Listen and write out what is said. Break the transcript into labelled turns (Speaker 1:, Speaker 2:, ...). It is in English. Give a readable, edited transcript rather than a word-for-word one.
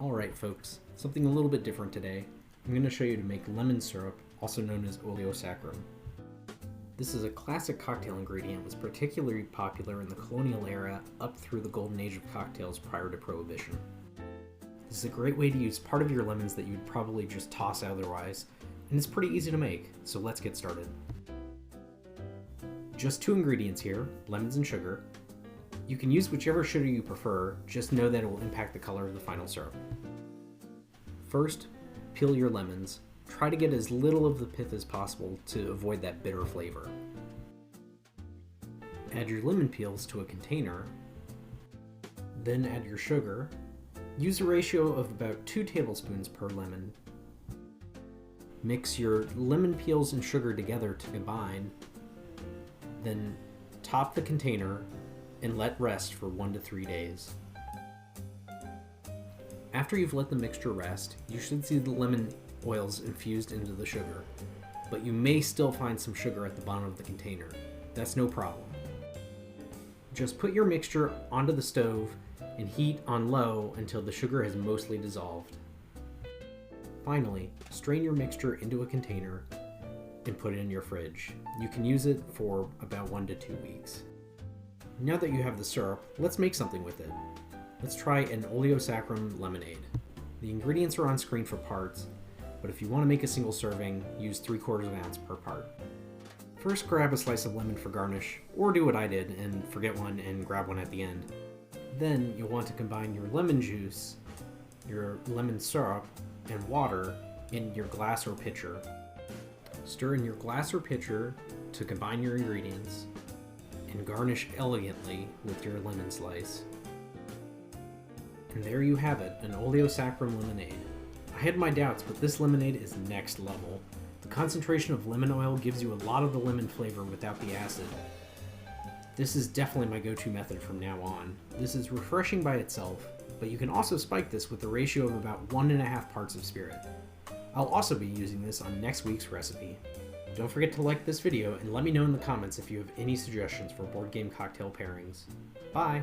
Speaker 1: Alright folks, something a little bit different today. I'm going to show you to make lemon syrup, also known as Oleo Sacchrum. This is a classic cocktail ingredient, was particularly popular in the colonial era up through the golden age of cocktails prior to Prohibition. This is a great way to use part of your lemons that you'd probably just toss otherwise, and it's pretty easy to make, so let's get started. Just two ingredients here, lemons and sugar. You can use whichever sugar you prefer, just know that it will impact the color of the final syrup. First, peel your lemons. Try to get as little of the pith as possible to avoid that bitter flavor. Add your lemon peels to a container, then add your sugar. Use a ratio of about 2 tablespoons per lemon. Mix your lemon peels and sugar together to combine, then top the container and let rest for 1 to 3 days. After you've let the mixture rest, you should see the lemon oils infused into the sugar, but you may still find some sugar at the bottom of the container. That's no problem. Just put your mixture onto the stove and heat on low until the sugar has mostly dissolved. Finally, strain your mixture into a container and put it in your fridge. You can use it for about 1 to 2 weeks. Now that you have the syrup, let's make something with it. Let's try an Oleo Sacchrum lemonade. The ingredients are on screen for parts, but if you want to make a single serving, use 3/4 ounce per part. First, grab a slice of lemon for garnish, or do what I did and forget one and grab one at the end. Then you'll want to combine your lemon juice, your lemon syrup, and water in your glass or pitcher. Stir in your glass or pitcher to combine your ingredients, and garnish elegantly with your lemon slice. And there you have it, an Oleo Sacchrum lemonade. I had my doubts, but this lemonade is next level. The concentration of lemon oil gives you a lot of the lemon flavor without the acid. This is definitely my go-to method from now on. This is refreshing by itself, but you can also spike this with a ratio of about 1.5 parts of spirit. I'll also be using this on next week's recipe. Don't forget to like this video and let me know in the comments if you have any suggestions for board game cocktail pairings. Bye!